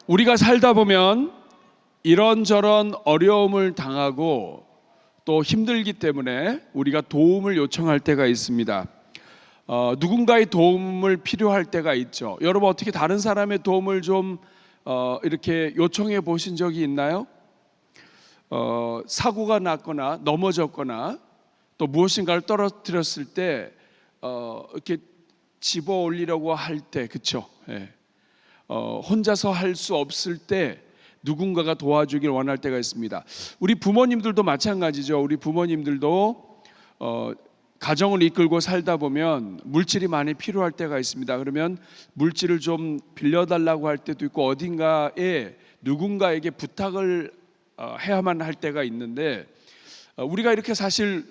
우리가 살다 보면 이런저런 어려움을 당하고 또 힘들기 때문에 우리가 도움을 요청할 때가 있습니다. 누군가의 도움을 필요할 때가 있죠. 여러분 어떻게 다른 사람의 도움을 좀 이렇게 요청해 보신 적이 있나요? 사고가 났거나 넘어졌거나 또 무엇인가를 떨어뜨렸을 때 이렇게 집어 올리려고 할 때, 그렇죠? 혼자서 할 수 없을 때 누군가가 도와주길 원할 때가 있습니다. 우리 부모님들도 마찬가지죠. 우리 부모님들도 가정을 이끌고 살다 보면 물질이 많이 필요할 때가 있습니다. 그러면 물질을 좀 빌려달라고 할 때도 있고 어딘가에 누군가에게 부탁을 해야만 할 때가 있는데 우리가 이렇게 사실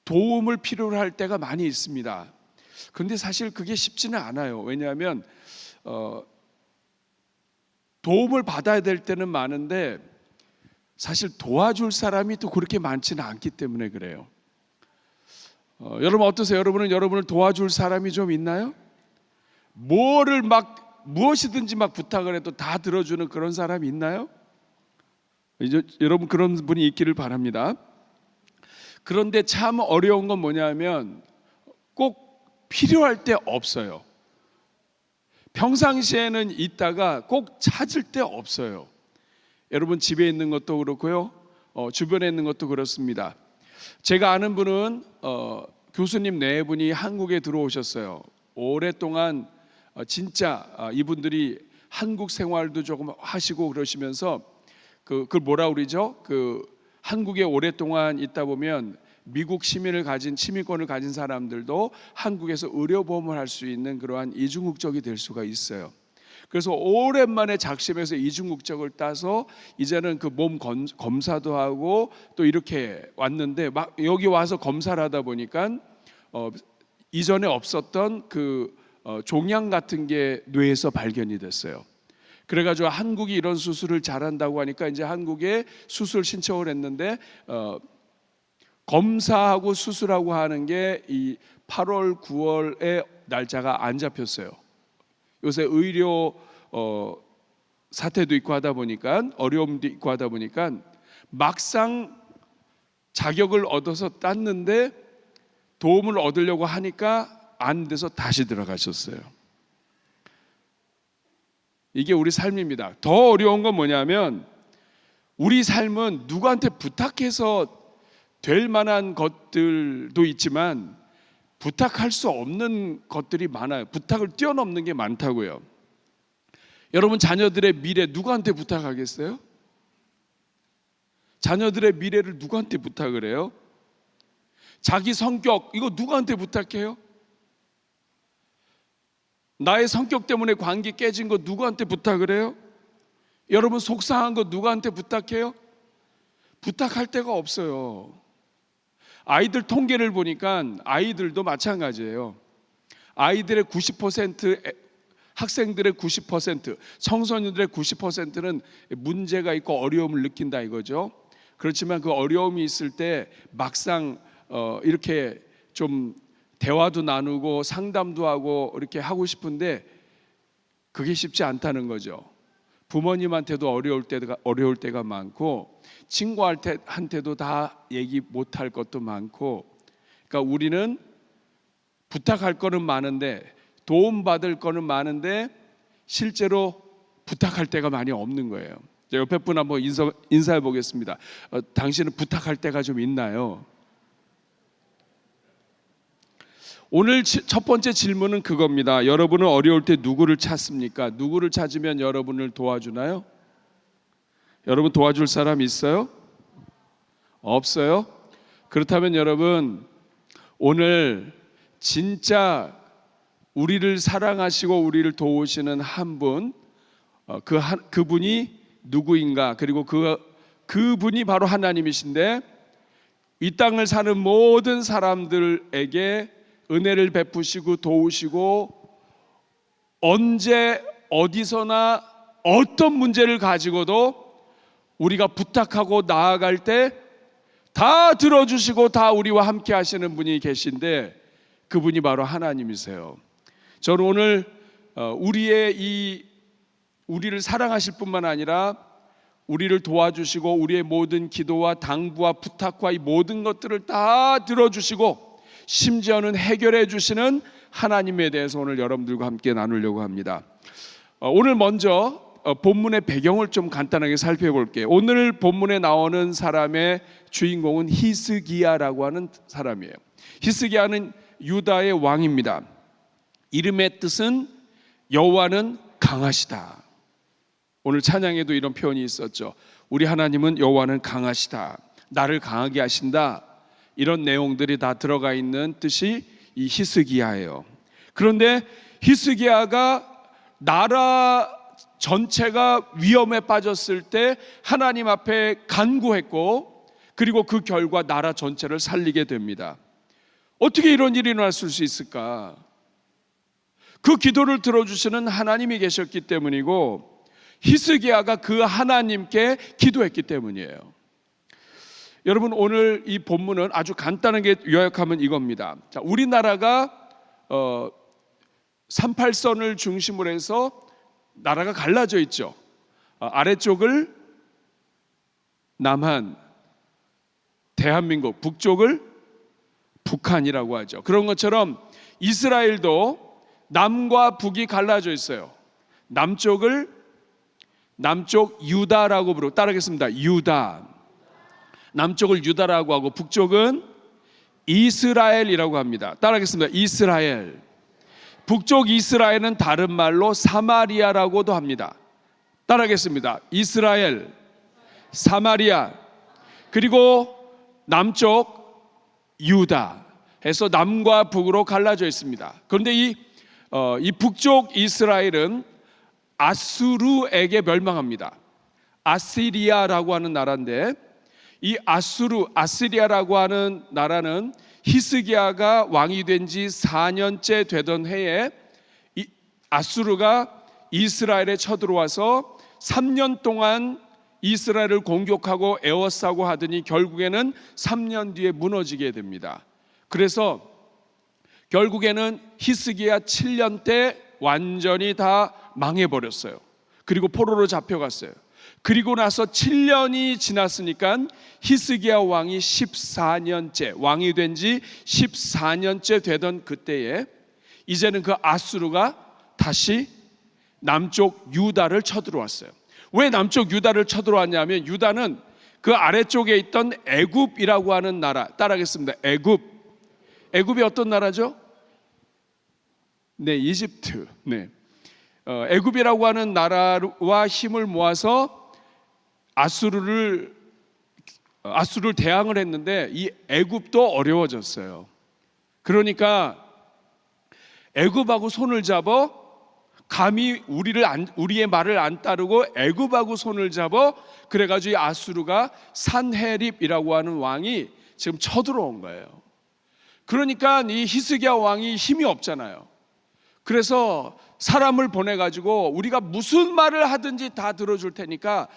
도움을 필요로 할 때가 많이 있습니다. 그런데 사실 그게 쉽지는 않아요. 왜냐하면 도움을 받아야 될 때는 많은데 사실 도와줄 사람이 또 그렇게 많지는 않기 때문에 그래요. 여러분 어떠세요? 여러분을 도와줄 사람이 좀 있나요? 무엇이든지 막 부탁을 해도 다 들어주는 그런 사람이 있나요? 여러분 그런 분이 있기를 바랍니다. 그런데 참 어려운 건 뭐냐면 꼭 필요할 때 없어요. 평상시에는 있다가 꼭 찾을 때 없어요. 여러분 집에 있는 것도 그렇고요, 주변에 있는 것도 그렇습니다. 제가 아는 분은 교수님 네 분이 한국에 들어오셨어요. 오랫동안 진짜 이분들이 한국 생활도 조금 하시고 그러시면서 그걸 뭐라 그러죠? 한국에 오랫동안 있다 보면 미국 시민을 가진 시민권을 가진 사람들도 한국에서 의료보험을 할 수 있는 그러한 이중국적이 될 수가 있어요. 그래서 오랜만에 작심해서 이중국적을 따서 이제는 그 몸 검사도 하고 또 이렇게 왔는데 막 여기 와서 검사를 하다 보니까 이전에 없었던 종양 같은 게 뇌에서 발견이 됐어요. 그래가지고 한국이 이런 수술을 잘한다고 하니까 이제 한국에 수술 신청을 했는데 검사하고 수술하고 하는 게 이 8월, 9월에 날짜가 안 잡혔어요. 요새 의료 사태도 있고 하다 보니까 어려움도 있고 하다 보니까 막상 자격을 얻어서 땄는데 도움을 얻으려고 하니까 안 돼서 다시 들어가셨어요. 이게 우리 삶입니다. 더 어려운 건 뭐냐면 우리 삶은 누구한테 부탁해서 될 만한 것들도 있지만 부탁할 수 없는 것들이 많아요. 부탁을 뛰어넘는 게 많다고요. 여러분 자녀들의 미래 누구한테 부탁하겠어요? 자녀들의 미래를 누구한테 부탁을 해요? 자기 성격 이거 누구한테 부탁해요? 나의 성격 때문에 관계 깨진 거 누구한테 부탁을 해요? 여러분 속상한 거 누구한테 부탁해요? 부탁할 데가 없어요. 아이들 통계를 보니까 아이들도 마찬가지예요. 아이들의 90%, 학생들의 90%, 청소년들의 90%는 문제가 있고 어려움을 느낀다 이거죠. 그렇지만 그 어려움이 있을 때 막상 이렇게 좀 대화도 나누고 상담도 하고 이렇게 하고 싶은데 그게 쉽지 않다는 거죠. 부모님한테도 어려울 때가 많고 친구한테도 다 얘기 못할 것도 많고, 그러니까 우리는 부탁할 거는 많은데 도움받을 거는 많은데 실제로 부탁할 때가 많이 없는 거예요. 옆에 분 한번 인사해 보겠습니다. 당신은 부탁할 때가 좀 있나요? 오늘 첫 번째 질문은 그겁니다. 여러분은 어려울 때 누구를 찾습니까? 누구를 찾으면 여러분을 도와주나요? 여러분 도와줄 사람 있어요? 없어요? 그렇다면 여러분 오늘 진짜 우리를 사랑하시고 우리를 도우시는 한 분, 그분이 누구인가? 그리고 그분이 바로 하나님이신데 이 땅을 사는 모든 사람들에게 은혜를 베푸시고 도우시고 언제 어디서나 어떤 문제를 가지고도 우리가 부탁하고 나아갈 때 다 들어주시고 다 우리와 함께 하시는 분이 계신데 그분이 바로 하나님이세요. 저는 오늘 우리의 이 우리를 사랑하실 뿐만 아니라 우리를 도와주시고 우리의 모든 기도와 당부와 부탁과 이 모든 것들을 다 들어주시고 심지어는 해결해 주시는 하나님에 대해서 오늘 여러분들과 함께 나누려고 합니다. 오늘 먼저 본문의 배경을 좀 간단하게 살펴볼게요. 오늘 본문에 나오는 사람의 주인공은 히스기야라고 하는 사람이에요. 히스기야는 유다의 왕입니다. 이름의 뜻은 여호와는 강하시다. 오늘 찬양에도 이런 표현이 있었죠. 우리 하나님은 여호와는 강하시다. 나를 강하게 하신다. 이런 내용들이 다 들어가 있는 뜻이 이 히스기야예요. 그런데 히스기야가 나라 전체가 위험에 빠졌을 때 하나님 앞에 간구했고, 그리고 그 결과 나라 전체를 살리게 됩니다. 어떻게 이런 일이 일어날 수 있을까? 그 기도를 들어주시는 하나님이 계셨기 때문이고, 히스기야가 그 하나님께 기도했기 때문이에요. 여러분, 오늘 이 본문은 아주 간단하게 요약하면 이겁니다. 자, 우리나라가 38선을 중심으로 해서 나라가 갈라져 있죠. 아래쪽을 남한, 대한민국, 북쪽을 북한이라고 하죠. 그런 것처럼 이스라엘도 남과 북이 갈라져 있어요. 남쪽 유다라고 부르고, 따라하겠습니다. 유다. 남쪽을 유다라고 하고 북쪽은 이스라엘이라고 합니다. 따라하겠습니다. 이스라엘. 북쪽 이스라엘은 다른 말로 사마리아라고도 합니다. 따라하겠습니다. 이스라엘, 사마리아. 그리고 남쪽 유다 해서 남과 북으로 갈라져 있습니다. 그런데 이 북쪽 이스라엘은 아수르에게 멸망합니다. 아시리아라고 하는 나라인데, 이 아시리아라고 하는 나라는 히스기야가 왕이 된 지 4년째 되던 해에 아수르가 이스라엘에 쳐들어와서 3년 동안 이스라엘을 공격하고 에워싸고 하더니 결국에는 3년 뒤에 무너지게 됩니다. 그래서 결국에는 히스기야 7년 때 완전히 다 망해버렸어요. 그리고 포로로 잡혀갔어요. 그리고 나서 7년이 지났으니까 히스기야 왕이 14년째, 왕이 된 지 14년째 되던 그때에 이제는 그 아수르가 다시 남쪽 유다를 쳐들어왔어요. 왜 남쪽 유다를 쳐들어왔냐면, 유다는 그 아래쪽에 있던 애굽이라고 하는 나라, 따라하겠습니다. 애굽이 어떤 나라죠? 네, 이집트. 네. 애굽이라고 하는 나라와 힘을 모아서 아수르를 대항을 했는데, 이 애굽도 어려워졌어요. 그러니까 애굽하고 손을 잡아 감히 우리의 말을 안 따르고 애굽하고 손을 잡아, 그래가지고 이 아수르가 산헤립이라고 하는 왕이 지금 쳐들어온 거예요. 그러니까 이 히스기야 왕이 힘이 없잖아요. 그래서 사람을 보내가지고 우리가 무슨 말을 하든지 다 들어줄 테니까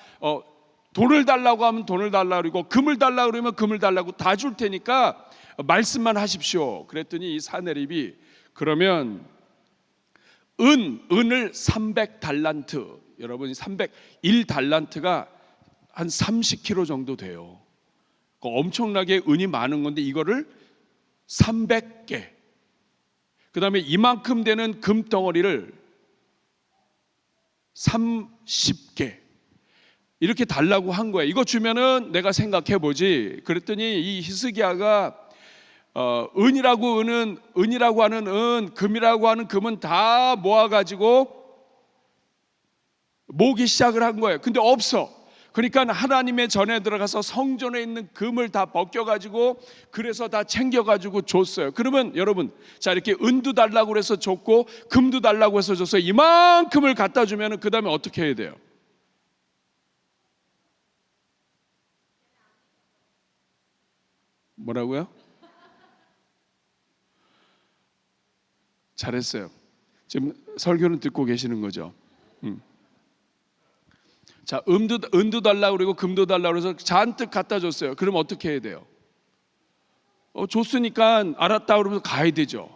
돈을 달라고 하면 돈을 달라고 그러고, 금을 달라고 그러면 금을 달라고 다 줄 테니까 말씀만 하십시오. 그랬더니 이 산헤립이 그러면 은을 300달란트, 여러분 1달란트가 한 30kg 정도 돼요. 엄청나게 은이 많은 건데 이거를 300개, 그 다음에 이만큼 되는 금덩어리를 30개 이렇게 달라고 한 거예요. 이거 주면은 내가 생각해 보지. 그랬더니 이 히스기야가 은이라고 하는 은, 금이라고 하는 금은 다 모아가지고 모으기 시작을 한 거예요. 근데 없어. 그러니까 하나님의 전에 들어가서 성전에 있는 금을 다 벗겨가지고, 그래서 다 챙겨가지고 줬어요. 그러면 여러분, 자, 이렇게 은도 달라고 해서 줬고 금도 달라고 해서 줬어요. 이만큼을 갖다 주면 그 다음에 어떻게 해야 돼요? 뭐라고요? 잘했어요. 지금 설교는 듣고 계시는 거죠? 자, 은도 달라고 그러고 금도 달라고 그래서 잔뜩 갖다 줬어요. 그럼 어떻게 해야 돼요? 줬으니까 알았다 그러면서 가야 되죠.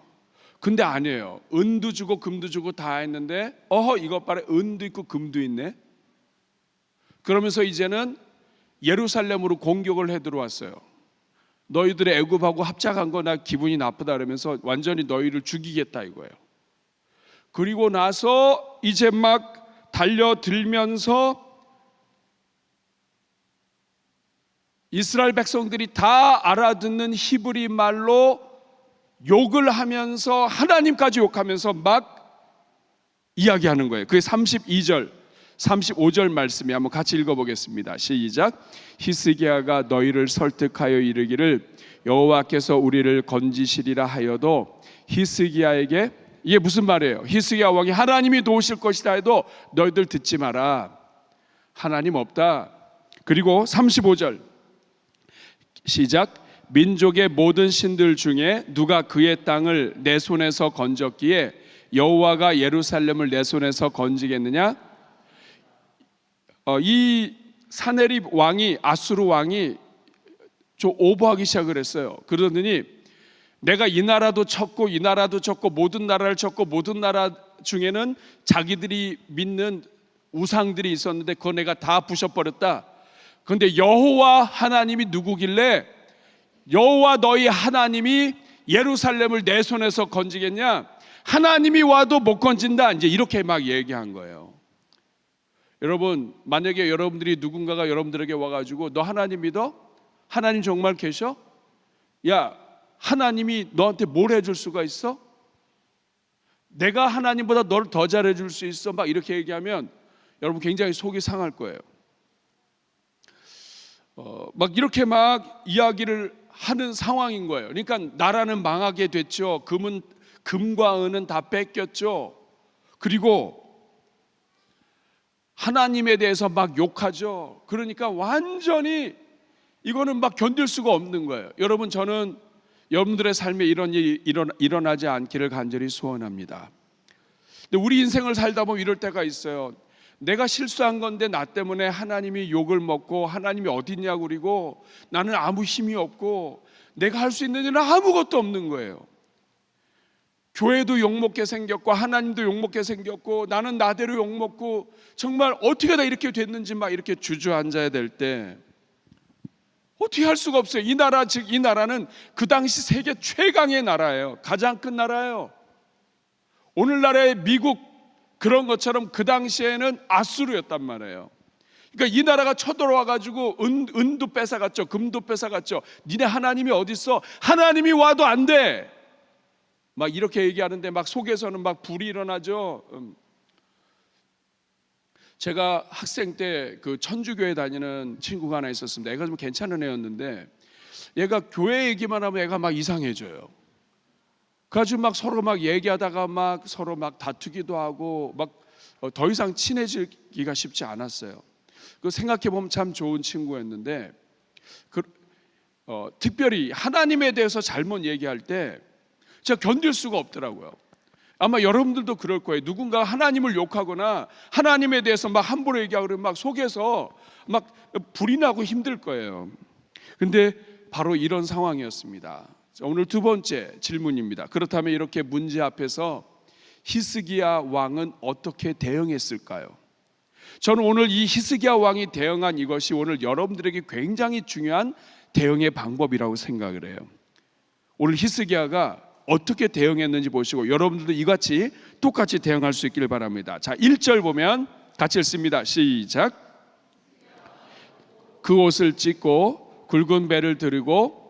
근데 아니에요. 은도 주고 금도 주고 다 했는데 이것 봐라, 은도 있고 금도 있네. 그러면서 이제는 예루살렘으로 공격을 해 들어왔어요. 너희들의 애굽하고 합작한 거 나 기분이 나쁘다 그러면서 완전히 너희를 죽이겠다 이거예요. 그리고 나서 이제 막 달려들면서 이스라엘 백성들이 다 알아듣는 히브리 말로 욕을 하면서 하나님까지 욕하면서 막 이야기하는 거예요. 그게 32절 35절 말씀이 한번 같이 읽어보겠습니다. 시작. 히스기야가 너희를 설득하여 이르기를 여호와께서 우리를 건지시리라 하여도 히스기야에게, 이게 무슨 말이에요? 히스기야 왕이 하나님이 도우실 것이다 해도 너희들 듣지 마라. 하나님 없다. 그리고 35절 시작. 민족의 모든 신들 중에 누가 그의 땅을 내 손에서 건졌기에 여호와가 예루살렘을 내 손에서 건지겠느냐? 이 사네립 왕이, 아수르 왕이 좀 오버하기 시작을 했어요. 그러더니 내가 이 나라도 쳤고 이 나라도 쳤고 모든 나라를 쳤고 모든 나라 중에는 자기들이 믿는 우상들이 있었는데 그거 내가 다 부셔버렸다. 그런데 여호와 하나님이 누구길래 여호와 너희 하나님이 예루살렘을 내 손에서 건지겠냐? 하나님이 와도 못 건진다. 이제 이렇게 막 얘기한 거예요. 여러분, 만약에 여러분들이 누군가가 여러분들에게 와가지고 너 하나님 믿어? 하나님 정말 계셔? 야, 하나님이 너한테 뭘 해줄 수가 있어? 내가 하나님보다 너를 더 잘해줄 수 있어? 막 이렇게 얘기하면 여러분 굉장히 속이 상할 거예요. 막 이렇게 막 이야기를 하는 상황인 거예요. 그러니까 나라는 망하게 됐죠. 금과 은은 다 뺏겼죠. 그리고 하나님에 대해서 막 욕하죠. 그러니까 완전히 이거는 막 견딜 수가 없는 거예요. 여러분, 저는 여러분들의 삶에 이런 일이 일어나지 않기를 간절히 소원합니다. 근데 우리 인생을 살다 보면 이럴 때가 있어요. 내가 실수한 건데 나 때문에 하나님이 욕을 먹고 하나님이 어딨냐고 그리고 나는 아무 힘이 없고 내가 할 수 있는 일은 아무것도 없는 거예요. 교회도 욕먹게 생겼고 하나님도 욕먹게 생겼고 나는 나대로 욕먹고 정말 어떻게 다 이렇게 됐는지 막 이렇게 주저앉아야 될 때 어떻게 할 수가 없어요. 이 나라, 즉 이 나라는 그 당시 세계 최강의 나라예요. 가장 큰 나라예요. 오늘날의 미국 그런 것처럼 그 당시에는 아수르였단 말이에요. 그러니까 이 나라가 쳐들어와 가지고 은도 뺏어갔죠. 금도 뺏어갔죠. 니네 하나님이 어디 있어? 하나님이 와도 안 돼. 막 이렇게 얘기하는데 막 속에서는 막 불이 일어나죠. 제가 학생 때 그 천주교회 다니는 친구가 하나 있었습니다. 애가 좀 괜찮은 애였는데 얘가 교회 얘기만 하면 애가 막 이상해져요. 그래가지고 막 서로 막 얘기하다가 막 서로 막 다투기도 하고 막 더 이상 친해지기가 쉽지 않았어요. 그 생각해 보면 참 좋은 친구였는데 특별히 하나님에 대해서 잘못 얘기할 때 제가 견딜 수가 없더라고요. 아마 여러분들도 그럴 거예요. 누군가 하나님을 욕하거나 하나님에 대해서 막 함부로 얘기하고 그러면 막 속에서 막 불이 나고 힘들 거예요. 근데 바로 이런 상황이었습니다. 오늘 두 번째 질문입니다. 그렇다면 이렇게 문제 앞에서 히스기야 왕은 어떻게 대응했을까요? 저는 오늘 이 히스기야 왕이 대응한 이것이 오늘 여러분들에게 굉장히 중요한 대응의 방법이라고 생각을 해요. 오늘 히스기야가 어떻게 대응했는지 보시고 여러분들도 이같이 똑같이 대응할 수 있기를 바랍니다. 자, 1절 보면 같이 읽습니다. 시작. 그 옷을 찢고 굵은 배를 들고,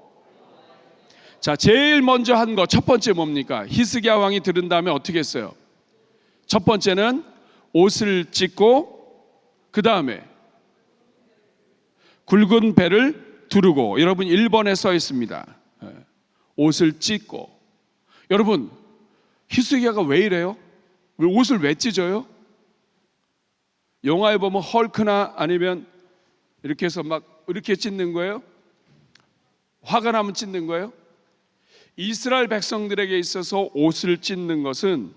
자, 제일 먼저 한 거 첫 번째 뭡니까? 히스기야 왕이 들은 다음에 어떻게 했어요? 첫 번째는 옷을 찢고 그 다음에 굵은 배를 두르고, 여러분 1번에 써 있습니다. 옷을 찢고. 여러분, 히스기야가 왜 이래요? 왜 옷을 왜 찢어요? 영화에 보면 헐크나 아니면 이렇게 해서 막 이렇게 찢는 거예요? 화가 나면 찢는 거예요? 이스라엘 백성들에게 있어서 옷을 찢는 것은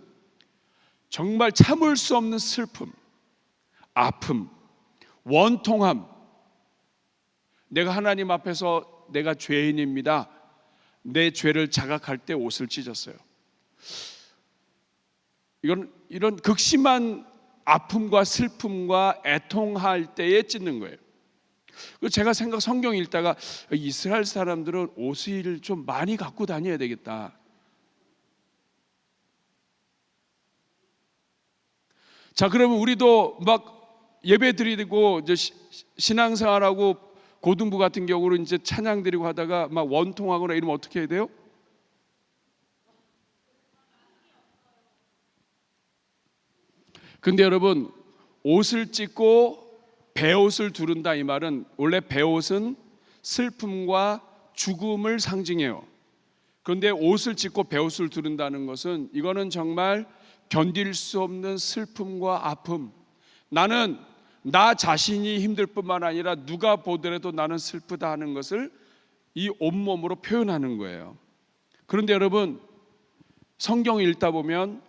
정말 참을 수 없는 슬픔, 아픔, 원통함. 내가 하나님 앞에서 내가 죄인입니다. 내 죄를 자각할 때 옷을 찢었어요. 이런 극심한 아픔과 슬픔과 애통할 때에 찢는 거예요. 제가 성경 읽다가 이스라엘 사람들은 옷을 좀 많이 갖고 다녀야 되겠다. 자, 그러면 우리도 막 예배 드리고 이제 신앙생활하고 고등부 같은 경우로 이제 찬양 드리고 하다가 막 원통하거나 이러면 어떻게 해야 돼요? 근데 여러분, 옷을 찢고 베옷을 두른다 이 말은, 원래 베옷은 슬픔과 죽음을 상징해요. 그런데 옷을 찢고 베옷을 두른다는 것은, 이거는 정말 견딜 수 없는 슬픔과 아픔, 나는 나 자신이 힘들 뿐만 아니라 누가 보더라도 나는 슬프다 하는 것을 이 온몸으로 표현하는 거예요. 그런데 여러분, 성경 읽다 보면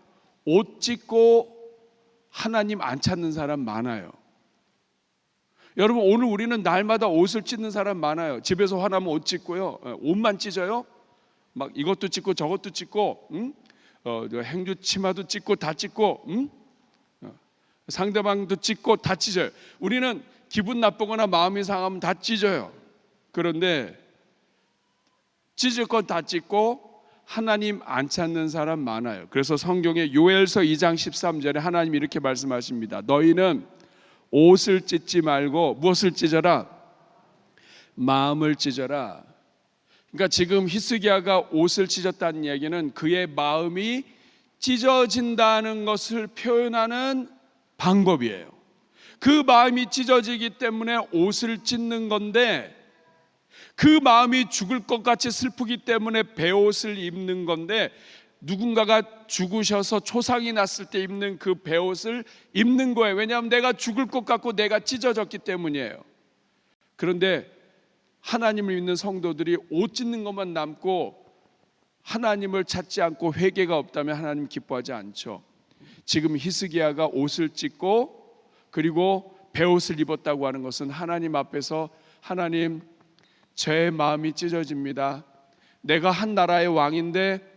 옷 찢고 하나님 안 찾는 사람 많아요. 여러분, 오늘 우리는 날마다 옷을 찢는 사람 많아요. 집에서 화나면 옷 찢고요, 옷만 찢어요. 막 이것도 찢고 저것도 찢고, 행주 치마도 찢고 다 찢고, 상대방도 찢고 다 찢어요. 우리는 기분 나쁘거나 마음이 상하면 다 찢어요. 그런데 찢을 건 다 찢고 하나님 안 찾는 사람 많아요. 그래서 성경에 요엘서 2장 13절에 하나님이 이렇게 말씀하십니다. 너희는 옷을 찢지 말고 무엇을 찢어라? 마음을 찢어라. 그러니까 지금 히스기야가 옷을 찢었다는 얘기는 그의 마음이 찢어진다는 것을 표현하는 방법이에요. 그 마음이 찢어지기 때문에 옷을 찢는 건데, 그 마음이 죽을 것 같이 슬프기 때문에 베옷을 입는 건데, 누군가가 죽으셔서 초상이 났을 때 입는 그 베옷을 입는 거예요. 왜냐하면 내가 죽을 것 같고 내가 찢어졌기 때문이에요. 그런데 하나님을 믿는 성도들이 옷 찢는 것만 남고 하나님을 찾지 않고 회개가 없다면 하나님 기뻐하지 않죠. 지금 히스기야가 옷을 찢고 그리고 베옷을 입었다고 하는 것은 하나님 앞에서, 하나님, 제 마음이 찢어집니다. 내가 한 나라의 왕인데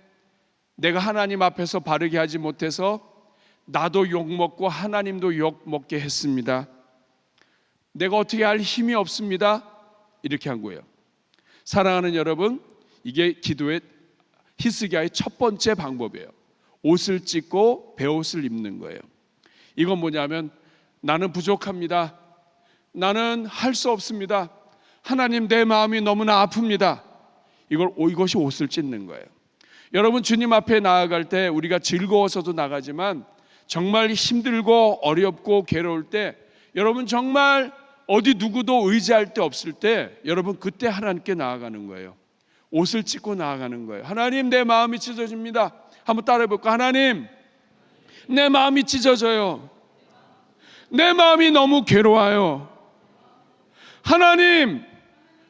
내가 하나님 앞에서 바르게 하지 못해서 나도 욕먹고 하나님도 욕먹게 했습니다. 내가 어떻게 할 힘이 없습니다. 이렇게 한 거예요. 사랑하는 여러분, 이게 기도의 히스기야의 첫 번째 방법이에요. 옷을 찢고 베옷을 입는 거예요. 이건 뭐냐면, 나는 부족합니다. 나는 할 수 없습니다. 하나님, 내 마음이 너무나 아픕니다. 이것이 옷을 찢는 거예요. 여러분, 주님 앞에 나아갈 때 우리가 즐거워서도 나가지만 정말 힘들고 어렵고 괴로울 때, 여러분 정말 어디 누구도 의지할 데 없을 때, 여러분 그때 하나님께 나아가는 거예요. 옷을 찢고 나아가는 거예요. 하나님, 내 마음이 찢어집니다. 한번 따라해 볼까? 하나님, 내 마음이 찢어져요. 내 마음이 너무 괴로워요. 하나님,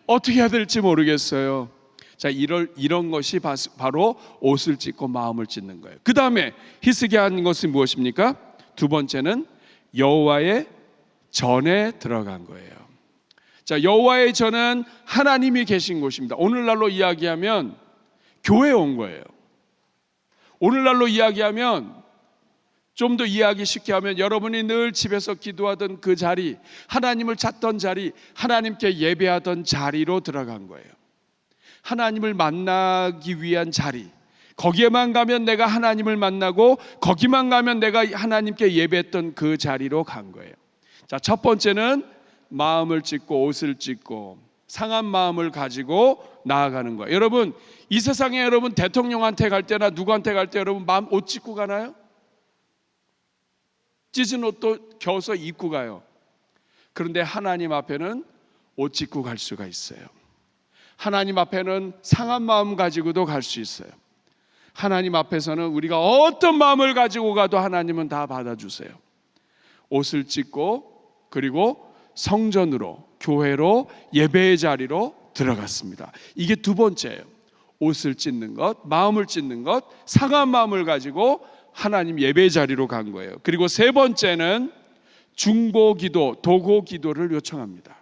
어떻게 해야 될지 모르겠어요. 자, 이런 것이 바로 옷을 찢고 마음을 찢는 거예요. 그 다음에 히스기야 한 것이 무엇입니까? 두 번째는 여호와의 전에 들어간 거예요. 자, 여호와의 전은 하나님이 계신 곳입니다. 오늘날로 이야기하면 교회에 온 거예요. 오늘날로 이야기하면, 좀 더 이해하기 쉽게 하면, 여러분이 늘 집에서 기도하던 그 자리, 하나님을 찾던 자리, 하나님께 예배하던 자리로 들어간 거예요. 하나님을 만나기 위한 자리, 거기에만 가면 내가 하나님을 만나고 거기만 가면 내가 하나님께 예배했던 그 자리로 간 거예요. 자, 첫 번째는 마음을 찢고 옷을 찢고 상한 마음을 가지고 나아가는 거예요. 여러분, 이 세상에 여러분 대통령한테 갈 때나 누구한테 갈 때 여러분 마음 옷 찢고 가나요? 찢은 옷도 겨서 입고 가요. 그런데 하나님 앞에는 옷 찢고 갈 수가 있어요. 하나님 앞에는 상한 마음 가지고도 갈 수 있어요. 하나님 앞에서는 우리가 어떤 마음을 가지고 가도 하나님은 다 받아주세요. 옷을 찢고 그리고 성전으로, 교회로, 예배의 자리로 들어갔습니다. 이게 두 번째예요. 옷을 찢는 것, 마음을 찢는 것, 상한 마음을 가지고 하나님 예배의 자리로 간 거예요. 그리고 세 번째는 중보기도, 도고기도를 요청합니다.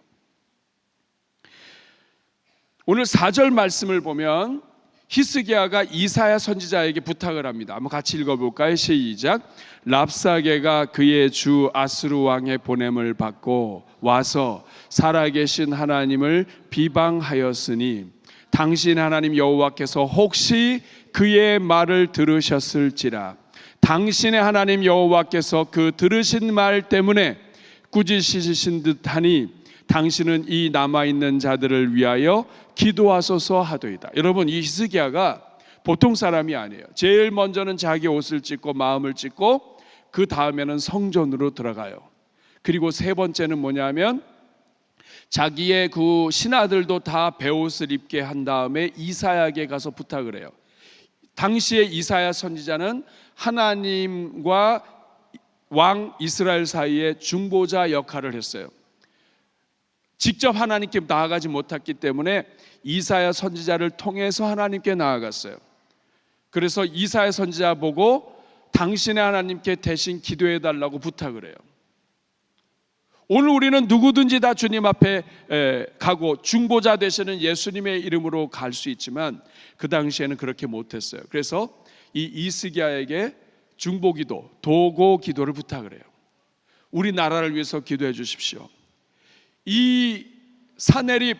오늘 4절 말씀을 보면 히스기야가 이사야 선지자에게 부탁을 합니다. 한번 같이 읽어볼까요? 시작. 랍사게가 그의 주 아스루 왕의 보냄을 받고 와서 살아계신 하나님을 비방하였으니 당신 하나님 여호와께서 혹시 그의 말을 들으셨을지라. 당신의 하나님 여호와께서 그 들으신 말 때문에 꾸짖으신 듯하니 당신은 이 남아있는 자들을 위하여 기도하소서 하도이다. 여러분, 이 히스기야가 보통 사람이 아니에요. 제일 먼저는 자기 옷을 찢고 마음을 찢고 그 다음에는 성전으로 들어가요. 그리고 세 번째는 뭐냐면 자기의 그 신하들도 다 베옷을 입게 한 다음에 이사야에게 가서 부탁을 해요. 당시에 이사야 선지자는 하나님과 왕 이스라엘 사이에 중보자 역할을 했어요. 직접 하나님께 나아가지 못했기 때문에 이사야 선지자를 통해서 하나님께 나아갔어요. 그래서 이사야 선지자 보고 당신의 하나님께 대신 기도해 달라고 부탁을 해요. 오늘 우리는 누구든지 다 주님 앞에 가고 중보자 되시는 예수님의 이름으로 갈 수 있지만 그 당시에는 그렇게 못했어요. 그래서 이 히스기야에게 중보기도, 도고 기도를 부탁을 해요. 우리 나라를 위해서 기도해 주십시오. 이 사네립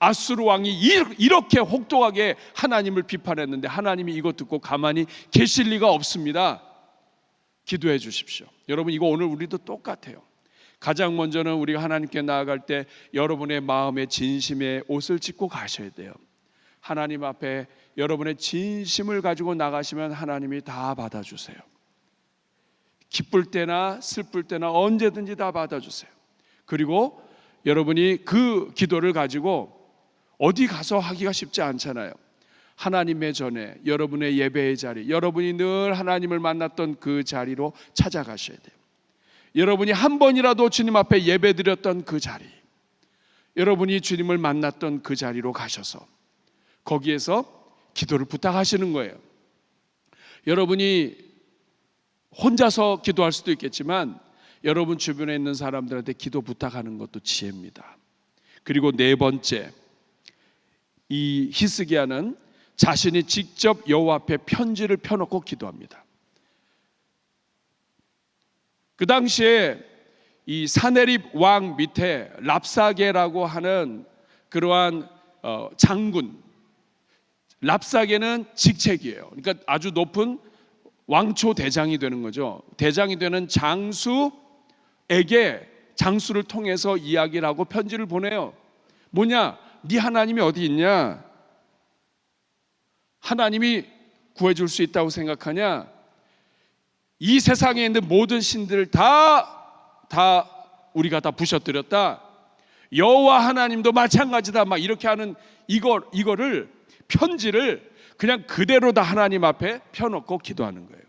아수르 왕이 이렇게 혹독하게 하나님을 비판했는데 하나님이 이거 듣고 가만히 계실 리가 없습니다. 기도해 주십시오. 여러분, 이거 오늘 우리도 똑같아요. 가장 먼저는 우리가 하나님께 나아갈 때 여러분의 마음의 진심에 옷을 찢고 가셔야 돼요. 하나님 앞에 여러분의 진심을 가지고 나가시면 하나님이 다 받아주세요. 기쁠 때나 슬플 때나 언제든지 다 받아주세요. 그리고 여러분이 그 기도를 가지고 어디 가서 하기가 쉽지 않잖아요. 하나님의 전에 여러분의 예배의 자리, 여러분이 늘 하나님을 만났던 그 자리로 찾아가셔야 돼요. 여러분이 한 번이라도 주님 앞에 예배드렸던 그 자리, 여러분이 주님을 만났던 그 자리로 가셔서 거기에서 기도를 부탁하시는 거예요. 여러분이 혼자서 기도할 수도 있겠지만 여러분 주변에 있는 사람들한테 기도 부탁하는 것도 지혜입니다. 그리고 네 번째, 이 히스기야는 자신이 직접 여호와 앞에 편지를 펴놓고 기도합니다. 그 당시에 이 사네립 왕 밑에 랍사게라고 하는 그러한 장군, 랍사게는 직책이에요. 그러니까 아주 높은 왕초 대장이 되는 거죠. 대장이 되는 장수에게 장수를 통해서 이야기를 하고 편지를 보내요. 뭐냐? 네 하나님이 어디 있냐? 하나님이 구해줄 수 있다고 생각하냐? 이 세상에 있는 모든 신들을 다 우리가 다 부셔뜨렸다. 여호와 하나님도 마찬가지다. 막 이렇게 하는 이거를 편지를 그냥 그대로 다 하나님 앞에 펴놓고 기도하는 거예요.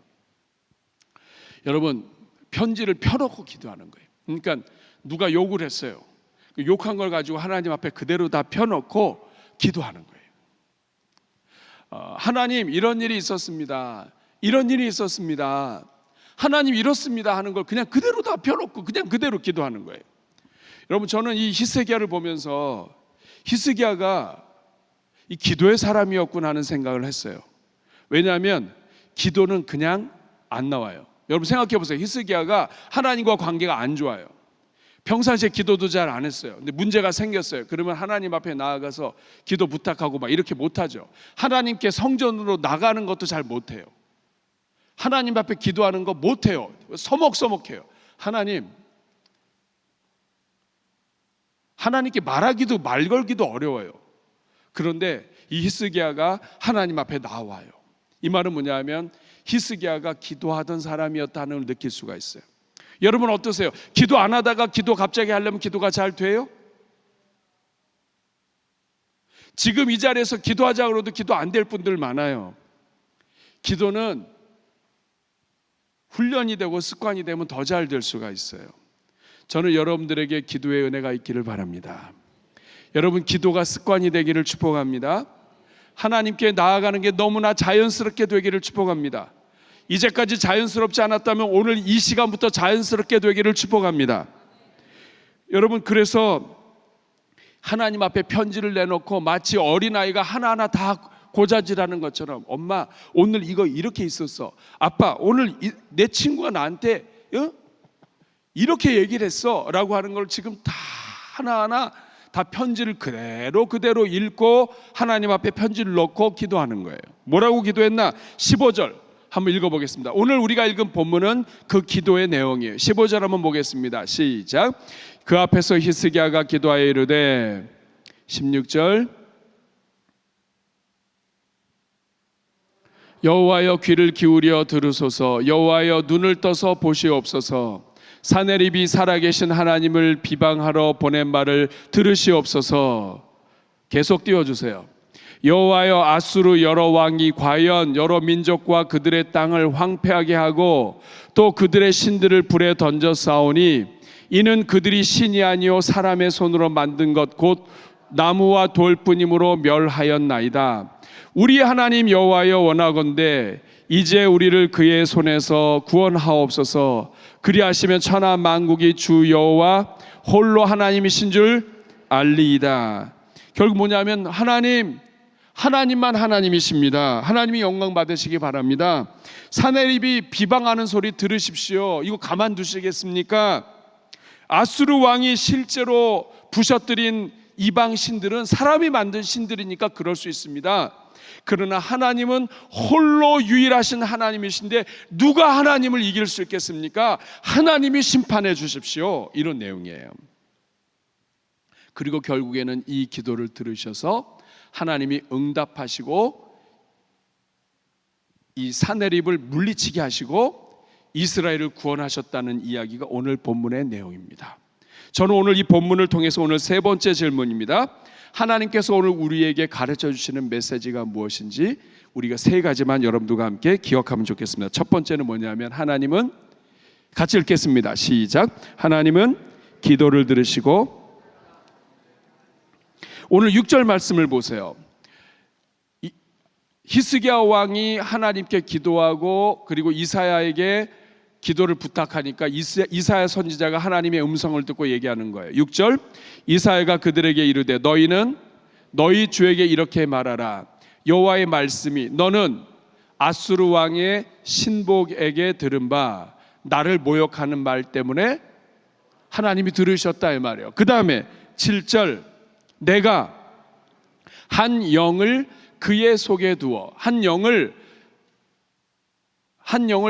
여러분, 편지를 펴놓고 기도하는 거예요. 그러니까 누가 욕을 했어요. 욕한 걸 가지고 하나님 앞에 그대로 다 펴놓고 기도하는 거예요. 하나님, 이런 일이 있었습니다. 이런 일이 있었습니다. 하나님 이렇습니다 하는 걸 그냥 그대로 다 펴놓고 그냥 그대로 기도하는 거예요. 여러분, 저는 이 히스기야를 보면서 히스기야가 이 기도의 사람이었구나 하는 생각을 했어요. 왜냐하면 기도는 그냥 안 나와요. 여러분 생각해 보세요. 히스기야가 하나님과 관계가 안 좋아요. 평상시에 기도도 잘 안 했어요. 근데 문제가 생겼어요. 그러면 하나님 앞에 나아가서 기도 부탁하고 막 이렇게 못하죠. 하나님께 성전으로 나가는 것도 잘 못해요. 하나님 앞에 기도하는 거 못해요. 서먹서먹해요. 하나님께 말하기도 말 걸기도 어려워요. 그런데 이 히스기야가 하나님 앞에 나와요. 이 말은 뭐냐면 히스기야가 기도하던 사람이었다는 걸 느낄 수가 있어요. 여러분 어떠세요? 기도 안 하다가 기도 갑자기 하려면 기도가 잘 돼요? 지금 이 자리에서 기도하자고 그래도 기도 안 될 분들 많아요. 기도는 훈련이 되고 습관이 되면 더 잘 될 수가 있어요. 저는 여러분들에게 기도의 은혜가 있기를 바랍니다. 여러분 기도가 습관이 되기를 축복합니다. 하나님께 나아가는 게 너무나 자연스럽게 되기를 축복합니다. 이제까지 자연스럽지 않았다면 오늘 이 시간부터 자연스럽게 되기를 축복합니다. 여러분, 그래서 하나님 앞에 편지를 내놓고 마치 어린아이가 하나하나 다 고자질하는 것처럼 엄마 오늘 이거 이렇게 있었어. 아빠 오늘 내 친구가 나한테 이렇게 얘기를 했어 라고 하는 걸 지금 다 하나하나 다 편지를 그대로 읽고 하나님 앞에 편지를 넣고 기도하는 거예요. 뭐라고 기도했나? 15절 한번 읽어보겠습니다. 오늘 우리가 읽은 본문은 그 기도의 내용이에요. 15절 한번 보겠습니다. 시작. 그 앞에서 히스기야가 기도하여 이르되 16절 여호와여 귀를 기울여 들으소서 여호와여 눈을 떠서 보시옵소서 사네립이 살아계신 하나님을 비방하러 보낸 말을 들으시옵소서. 계속 띄워주세요. 여호와여 아수르 여러 왕이 과연 여러 민족과 그들의 땅을 황폐하게 하고 또 그들의 신들을 불에 던져 싸우니 이는 그들이 신이 아니요 사람의 손으로 만든 것 곧 나무와 돌뿐이므로 멸하였나이다. 우리 하나님 여호와여 원하건대 이제 우리를 그의 손에서 구원하옵소서. 그리하시면 천하 만국이 주 여호와 홀로 하나님이신 줄 알리이다. 결국 뭐냐면 하나님만 하나님이십니다. 하나님이 영광 받으시기 바랍니다. 사네립이 비방하는 소리 들으십시오. 이거 가만두시겠습니까? 아수르 왕이 실제로 부셔뜨린 이방 신들은 사람이 만든 신들이니까 그럴 수 있습니다. 그러나 하나님은 홀로 유일하신 하나님이신데 누가 하나님을 이길 수 있겠습니까? 하나님이 심판해 주십시오. 이런 내용이에요. 그리고 결국에는 이 기도를 들으셔서 하나님이 응답하시고 이 사네립을 물리치게 하시고 이스라엘을 구원하셨다는 이야기가 오늘 본문의 내용입니다. 저는 오늘 이 본문을 통해서 오늘 세 번째 질문입니다. 하나님께서 오늘 우리에게 가르쳐 주시는 메시지가 무엇인지 우리가 세 가지만 여러분들과 함께 기억하면 좋겠습니다. 첫 번째는 뭐냐면 하나님은 같이 읽겠습니다. 시작. 하나님은 기도를 들으시고 오늘 6절 말씀을 보세요. 히스기야 왕이 하나님께 기도하고 그리고 이사야에게 기도를 부탁하니까 이사야 선지자가 하나님의 음성을 듣고 얘기하는 거예요. 6절 이사야가 그들에게 이르되 너희는 너희 주에게 이렇게 말하라. 여호와의 말씀이 너는 아수르 왕의 신복에게 들은 바 나를 모욕하는 말 때문에 하나님이 들으셨다 이 말이에요. 그 다음에 7절 내가 한 영을 그의 속에 두어 한 영을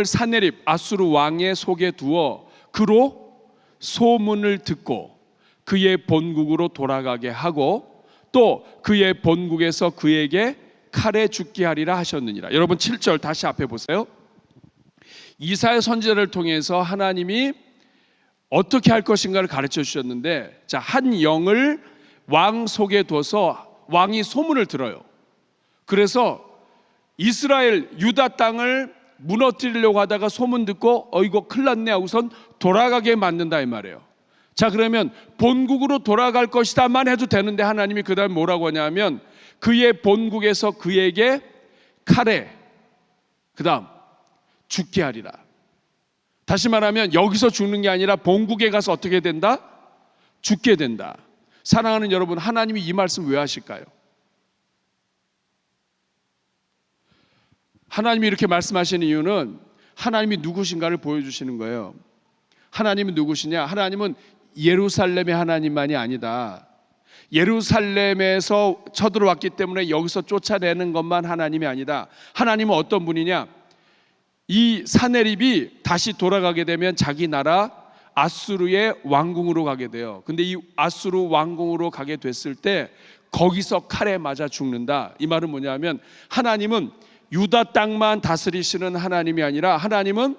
사네립 아수르 왕의 속에 두어 그로 소문을 듣고 그의 본국으로 돌아가게 하고 또 그의 본국에서 그에게 칼에 죽게 하리라 하셨느니라. 여러분 7절 다시 앞에 보세요. 이사야 선지자를 통해서 하나님이 어떻게 할 것인가를 가르쳐 주셨는데 자, 한 영을 왕 속에 둬서 왕이 소문을 들어요. 그래서 이스라엘 유다 땅을 무너뜨리려고 하다가 소문 듣고 이거 큰일 났네 하고선 돌아가게 만든다 이 말이에요. 자, 그러면 본국으로 돌아갈 것이다만 해도 되는데 하나님이 그 다음에 뭐라고 하냐면 그의 본국에서 그에게 칼에 그 다음 죽게 하리라. 다시 말하면 여기서 죽는 게 아니라 본국에 가서 어떻게 된다? 죽게 된다. 사랑하는 여러분, 하나님이 이 말씀 왜 하실까요? 하나님이 이렇게 말씀하시는 이유는 하나님이 누구신가를 보여주시는 거예요. 하나님은 누구시냐? 하나님은 예루살렘의 하나님만이 아니다. 예루살렘에서 쳐들어왔기 때문에 여기서 쫓아내는 것만 하나님이 아니다. 하나님은 어떤 분이냐? 이 사네립이 다시 돌아가게 되면 자기 나라 아수르의 왕궁으로 가게 돼요. 근데 이 아수르 왕궁으로 가게 됐을 때 거기서 칼에 맞아 죽는다. 이 말은 뭐냐면 하나님은 유다 땅만 다스리시는 하나님이 아니라 하나님은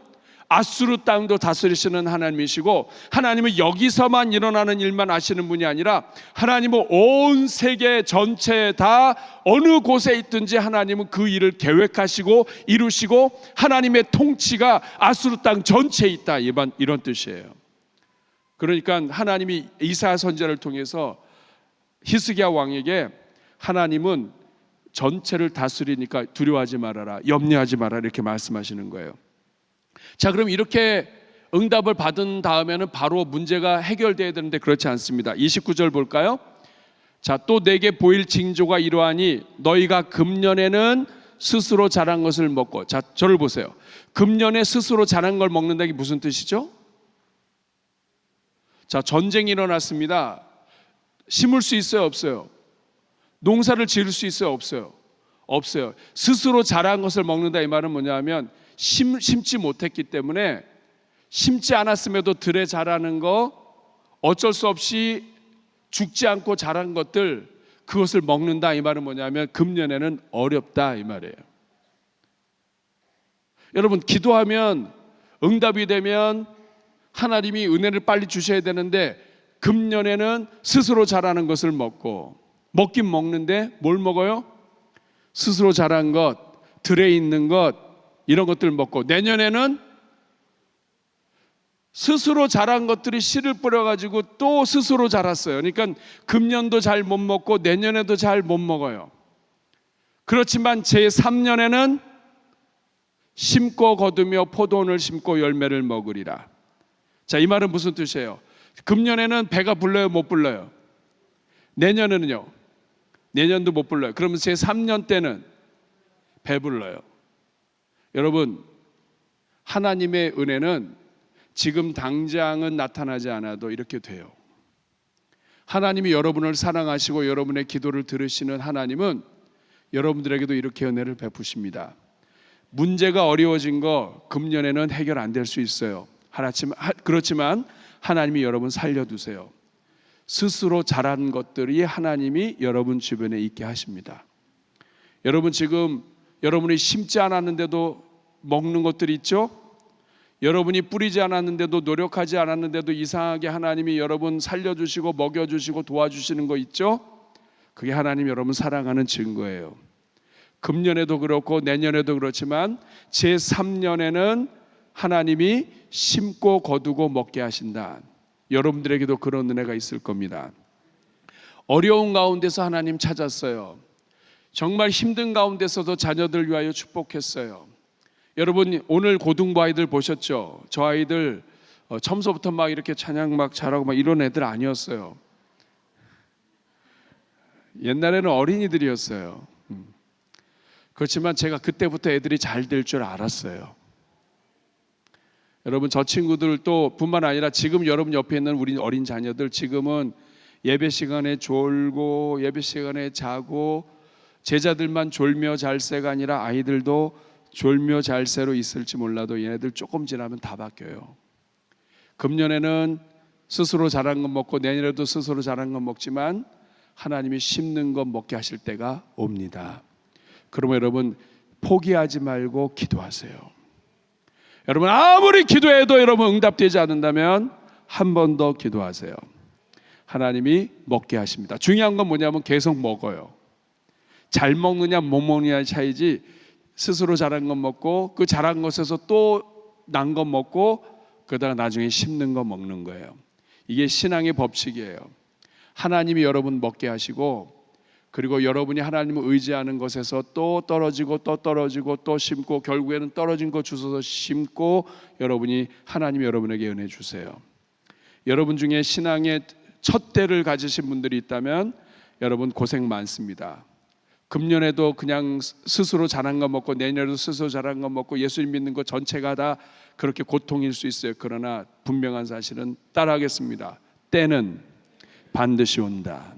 아수르 땅도 다스리시는 하나님이시고 하나님은 여기서만 일어나는 일만 아시는 분이 아니라 하나님은 온 세계 전체에 다 어느 곳에 있든지 하나님은 그 일을 계획하시고 이루시고 하나님의 통치가 아수르 땅 전체에 있다. 이런 뜻이에요. 그러니까 하나님이 이사야 선지자를 통해서 히스기야 왕에게 하나님은 전체를 다스리니까 두려워하지 말아라, 염려하지 말아라 이렇게 말씀하시는 거예요. 자, 그럼 이렇게 응답을 받은 다음에는 바로 문제가 해결돼야 되는데 그렇지 않습니다. 29절 볼까요? 자, 또 내게 보일 징조가 이러하니 너희가 금년에는 스스로 자란 것을 먹고. 자, 저를 보세요. 금년에 스스로 자란 걸 먹는다는 게 무슨 뜻이죠? 자, 전쟁이 일어났습니다. 심을 수 있어요, 없어요? 농사를 지을 수 있어요, 없어요? 없어요. 스스로 자란 것을 먹는다, 이 말은 뭐냐면 심지 못했기 때문에, 심지 않았음에도 들에 자라는 거, 어쩔 수 없이 죽지 않고 자란 것들, 그것을 먹는다, 이 말은 뭐냐면 금년에는 어렵다, 이 말이에요. 여러분, 기도하면 응답이 되면 하나님이 은혜를 빨리 주셔야 되는데, 금년에는 스스로 자라는 것을 먹고, 먹긴 먹는데 뭘 먹어요? 스스로 자란 것, 들에 있는 것, 이런 것들 먹고, 내년에는 스스로 자란 것들이 씨를 뿌려가지고 또 스스로 자랐어요. 그러니까 금년도 잘 못 먹고 내년에도 잘 못 먹어요. 그렇지만 제3년에는 심고 거두며 포도원을 심고 열매를 먹으리라. 자, 이 말은 무슨 뜻이에요? 금년에는 배가 불러요, 못 불러요? 내년에는요? 내년도 못 불러요. 그러면 제3년 때는 배 불러요. 여러분, 하나님의 은혜는 지금 당장은 나타나지 않아도 이렇게 돼요. 하나님이 여러분을 사랑하시고 여러분의 기도를 들으시는 하나님은 여러분들에게도 이렇게 은혜를 베푸십니다. 문제가 어려워진 거 금년에는 해결 안 될 수 있어요. 그렇지만 하나님이 여러분 살려두세요. 스스로 자란 것들이 하나님이 여러분 주변에 있게 하십니다. 여러분, 지금 여러분이 심지 않았는데도 먹는 것들이 있죠? 여러분이 뿌리지 않았는데도, 노력하지 않았는데도 이상하게 하나님이 여러분 살려주시고 먹여주시고 도와주시는 거 있죠? 그게 하나님 여러분 사랑하는 증거예요. 금년에도 그렇고 내년에도 그렇지만 제3년에는 하나님이 심고 거두고 먹게 하신다. 여러분들에게도 그런 은혜가 있을 겁니다. 어려운 가운데서 하나님 찾았어요. 정말 힘든 가운데서도 자녀들 위하여 축복했어요. 여러분, 오늘 고등부 아이들 보셨죠? 저 아이들 처음서부터 막 이렇게 찬양 막 잘하고 막 이런 애들 아니었어요. 옛날에는 어린이들이었어요. 그렇지만 제가 그때부터 애들이 잘 될 줄 알았어요. 여러분, 저 친구들도 뿐만 아니라 지금 여러분 옆에 있는 우리 어린 자녀들, 지금은 예배 시간에 졸고 예배 시간에 자고, 제자들만 졸며 잘새가 아니라 아이들도 졸며 잘새로 있을지 몰라도 얘네들 조금 지나면 다 바뀌어요. 금년에는 스스로 자란 것 먹고 내년에도 스스로 자란 것 먹지만 하나님이 심는 것 먹게 하실 때가 옵니다. 그러면 여러분, 포기하지 말고 기도하세요. 여러분, 아무리 기도해도 여러분 응답되지 않는다면 한 번 더 기도하세요. 하나님이 먹게 하십니다. 중요한 건 뭐냐면 계속 먹어요. 잘 먹느냐 못 먹느냐의 차이지, 스스로 자란 것 먹고 그 자란 것에서 또 난 것 먹고 그러다가 나중에 심는 거 먹는 거예요. 이게 신앙의 법칙이에요. 하나님이 여러분 먹게 하시고, 그리고 여러분이 하나님을 의지하는 것에서 또 떨어지고 또 떨어지고 또 심고, 결국에는 떨어진 거 주워서 심고, 여러분이 하나님이 여러분에게 은혜 주세요. 여러분 중에 신앙의 첫 대를 가지신 분들이 있다면 여러분 고생 많습니다. 금년에도 그냥 스스로 자란 거 먹고 내년에도 스스로 자란 거 먹고 예수님 믿는 거 전체가 다 그렇게 고통일 수 있어요. 그러나 분명한 사실은 따라하겠습니다. 때는 반드시 온다.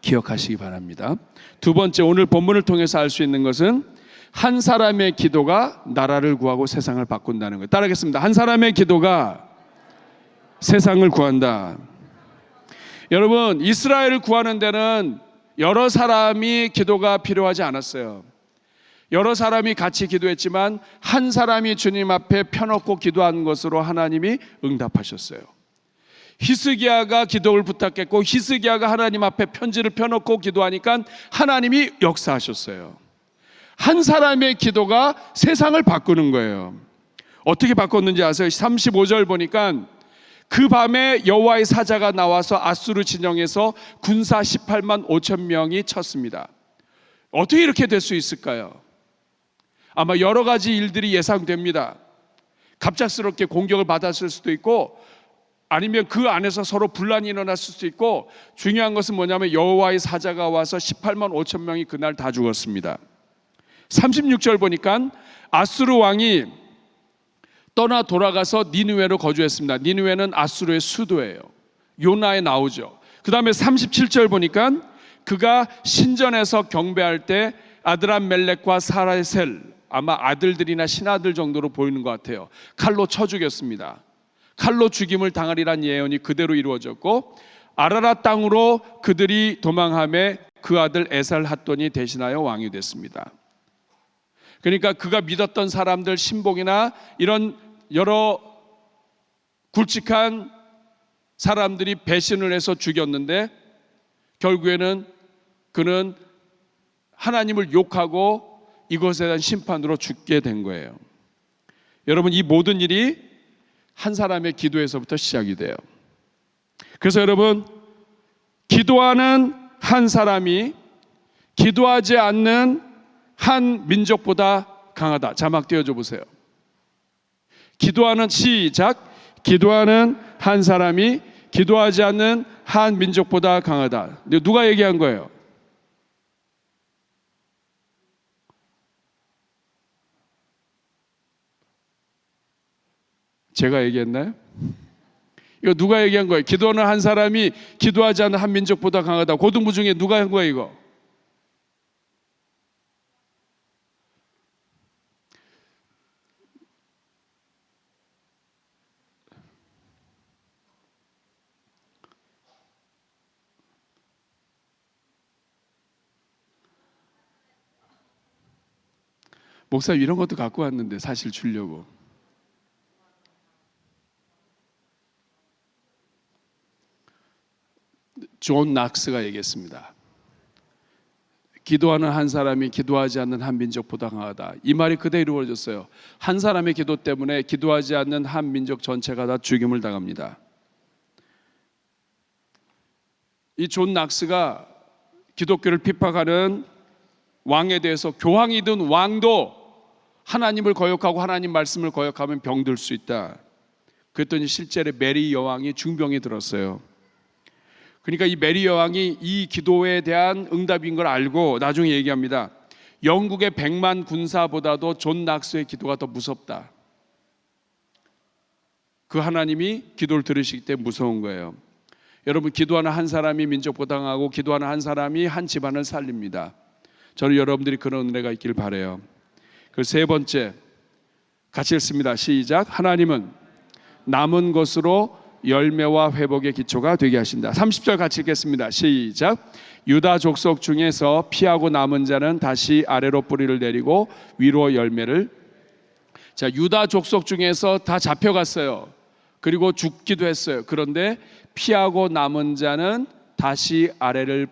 기억하시기 바랍니다. 두 번째, 오늘 본문을 통해서 알 수 있는 것은 한 사람의 기도가 나라를 구하고 세상을 바꾼다는 거예요. 따라하겠습니다. 한 사람의 기도가 세상을 구한다. 여러분, 이스라엘을 구하는 데는 여러 사람이 기도가 필요하지 않았어요. 여러 사람이 같이 기도했지만 한 사람이 주님 앞에 펴놓고 기도한 것으로 하나님이 응답하셨어요. 히스기야가 기도를 부탁했고 히스기야가 하나님 앞에 편지를 펴놓고 기도하니까 하나님이 역사하셨어요. 한 사람의 기도가 세상을 바꾸는 거예요. 어떻게 바꿨는지 아세요? 35절 보니까 그 밤에 여호와의 사자가 나와서 아수르 진영에서 군사 18만 5천 명이 쳤습니다. 어떻게 이렇게 될 수 있을까요? 아마 여러 가지 일들이 예상됩니다. 갑작스럽게 공격을 받았을 수도 있고, 아니면 그 안에서 서로 분란이 일어났을 수도 있고, 중요한 것은 뭐냐면 여호와의 사자가 와서 18만 5천 명이 그날 다 죽었습니다. 36절 보니까 아수르 왕이 떠나 돌아가서 니느웨로 거주했습니다. 니느웨는 아수르의 수도예요. 요나에 나오죠. 그 다음에 37절 보니까 그가 신전에서 경배할 때 아드람멜렉과 사라셀, 아마 아들들이나 신하들 정도로 보이는 것 같아요, 칼로 쳐 죽였습니다. 칼로 죽임을 당하리란 예언이 그대로 이루어졌고, 아라랏 땅으로 그들이 도망하며 그 아들 에살핫돈이 대신하여 왕이 됐습니다. 그러니까 그가 믿었던 사람들, 신복이나 이런 여러 굵직한 사람들이 배신을 해서 죽였는데, 결국에는 그는 하나님을 욕하고 이것에 대한 심판으로 죽게 된 거예요. 여러분, 이 모든 일이 한 사람의 기도에서부터 시작이 돼요. 그래서 여러분, 기도하는 한 사람이 기도하지 않는 한 민족보다 강하다. 자막 띄워줘 보세요. 기도하는, 시작. 기도하는 한 사람이 기도하지 않는 한 민족보다 강하다. 누가 얘기한 거예요? 제가 얘기했나요? 이거 누가 얘기한 거예요? 기도하는 한 사람이 기도하지 않는 한 민족보다 강하다. 고등부 중에 누가 한 거예요, 이거? 목사님, 이런 것도 갖고 왔는데 사실 주려고. 존 낙스가 얘기했습니다. 기도하는 한 사람이 기도하지 않는 한 민족보다 강하다. 이 말이 그대로 이루어졌어요. 한 사람의 기도 때문에 기도하지 않는 한 민족 전체가 다 죽임을 당합니다. 이 존 낙스가 기독교를 핍박하는 왕에 대해서, 교황이든 왕도 하나님을 거역하고 하나님 말씀을 거역하면 병들 수 있다. 그랬더니 실제로 메리 여왕이 중병이 들었어요. 그러니까 이 메리 여왕이 이 기도에 대한 응답인 걸 알고 나중에 얘기합니다. 영국의 100만 군사보다도 존 낙스의 기도가 더 무섭다. 그 하나님이 기도를 들으시기 때문에 무서운 거예요. 여러분, 기도하는 한 사람이 민족보다 강하고 기도하는 한 사람이 한 집안을 살립니다. 저는 여러분들이 그런 은혜가 있길 바라요. 그 세 번째, 같이 읽습니다. 시작. 하나님은 남은 것으로 열매와 회복의 기초가 되게 하신다. 30절 같이 읽겠습니다. 시작. 유다 족속 중에서 피하고 남은 자는 다시 아래로 뿌리를 내리고 위로 열매를. 자, 유다 족속 중에서 다 잡혀갔어요. 그리고 죽기도 했어요. 그런데 피하고 남은 자는 다시 아래로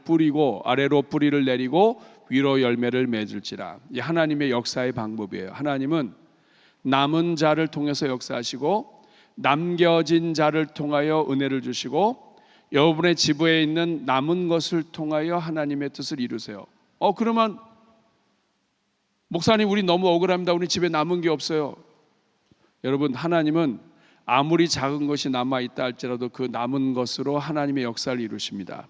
뿌리를 내리고 위로 열매를 맺을지라. 이 하나님의 역사의 방법이에요. 하나님은 남은 자를 통해서 역사하시고 남겨진 자를 통하여 은혜를 주시고 여러분의 지부에 있는 남은 것을 통하여 하나님의 뜻을 이루세요. 그러면 목사님, 우리 너무 억울합니다. 우리 집에 남은 게 없어요. 여러분, 하나님은 아무리 작은 것이 남아있다 할지라도 그 남은 것으로 하나님의 역사를 이루십니다.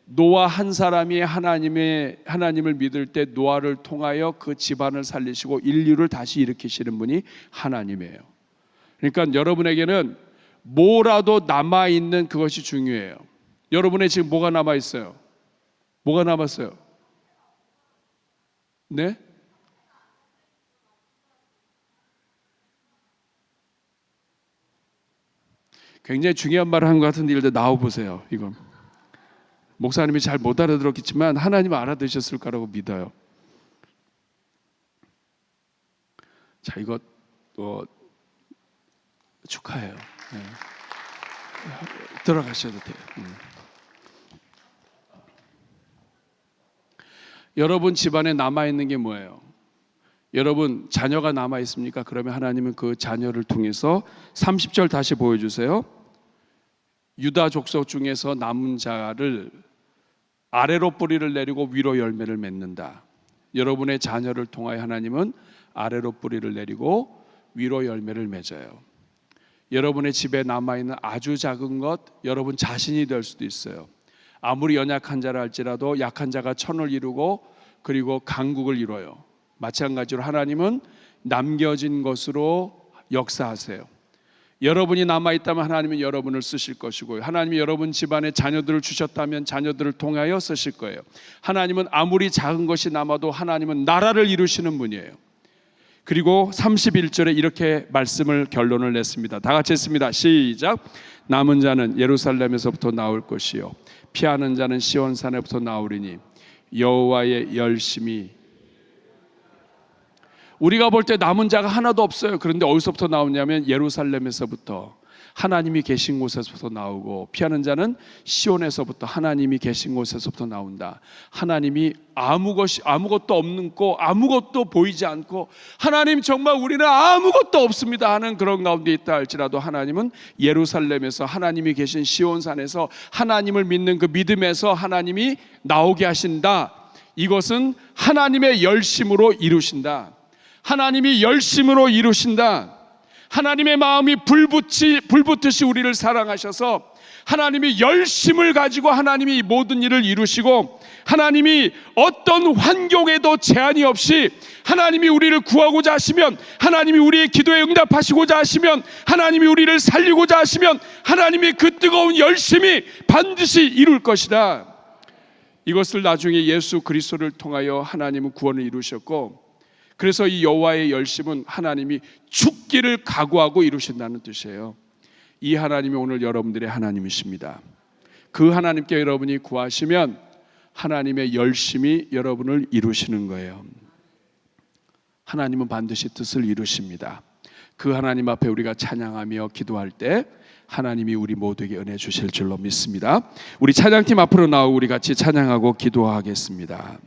노아 한 사람이 하나님을 믿을 때 노아를 통하여 그 집안을 살리시고 인류를 다시 일으키시는 분이 하나님이에요. 그러니까 여러분에게는 뭐라도 남아있는 그것이 중요해요. 여러분의 지금 뭐가 남아있어요? 뭐가 남았어요? 네? 굉장히 중요한 말을 한 것 같은데 일단 나와보세요. 이건 목사님이 잘 못 알아들었겠지만 하나님은 알아들으셨을 거라고 믿어요. 자, 이거 축하해요. 네. 들어가셔도 돼요. 여러분 집안에 남아있는 게 뭐예요? 여러분 자녀가 남아있습니까? 그러면 하나님은 그 자녀를 통해서 30절 다시 보여주세요. 유다 족속 중에서 남은 자를 아래로 뿌리를 내리고 위로 열매를 맺는다. 여러분의 자녀를 통하여 하나님은 아래로 뿌리를 내리고 위로 열매를 맺어요. 여러분의 집에 남아있는 아주 작은 것, 여러분 자신이 될 수도 있어요. 아무리 연약한 자라 할지라도 약한 자가 천을 이루고 그리고 강국을 이뤄요. 마찬가지로 하나님은 남겨진 것으로 역사하세요. 여러분이 남아있다면 하나님은 여러분을 쓰실 것이고요. 하나님이 여러분 집안에 자녀들을 주셨다면 자녀들을 통하여 쓰실 거예요. 하나님은 아무리 작은 것이 남아도 하나님은 나라를 이루시는 분이에요. 그리고 31절에 이렇게 말씀을 결론을 냈습니다. 다 같이 했습니다. 시작. 남은 자는 예루살렘에서부터 나올 것이요 피하는 자는 시온산에부터 나오리니 여호와의 열심이. 우리가 볼 때 남은 자가 하나도 없어요. 그런데 어디서부터 나오냐면 예루살렘에서부터, 하나님이 계신 곳에서부터 나오고, 피하는 자는 시온에서부터, 하나님이 계신 곳에서부터 나온다. 하나님이 아무것도 없고 아무것도 보이지 않고 하나님 정말 우리는 아무것도 없습니다 하는 그런 가운데 있다 할지라도 하나님은 예루살렘에서, 하나님이 계신 시온산에서, 하나님을 믿는 그 믿음에서 하나님이 나오게 하신다. 이것은 하나님의 열심으로 이루신다. 하나님이 열심으로 이루신다. 하나님의 마음이 불붙듯이 우리를 사랑하셔서 하나님이 열심을 가지고 하나님이 모든 일을 이루시고, 하나님이 어떤 환경에도 제한이 없이 하나님이 우리를 구하고자 하시면, 하나님이 우리의 기도에 응답하시고자 하시면, 하나님이 우리를 살리고자 하시면 하나님이 그 뜨거운 열심이 반드시 이룰 것이다. 이것을 나중에 예수 그리스도를 통하여 하나님은 구원을 이루셨고, 그래서 이 여호와의 열심은 하나님이 죽기를 각오하고 이루신다는 뜻이에요. 이 하나님이 오늘 여러분들의 하나님이십니다. 그 하나님께 여러분이 구하시면 하나님의 열심이 여러분을 이루시는 거예요. 하나님은 반드시 뜻을 이루십니다. 그 하나님 앞에 우리가 찬양하며 기도할 때 하나님이 우리 모두에게 은혜 주실 줄로 믿습니다. 우리 찬양팀 앞으로 나오고 우리 같이 찬양하고 기도하겠습니다.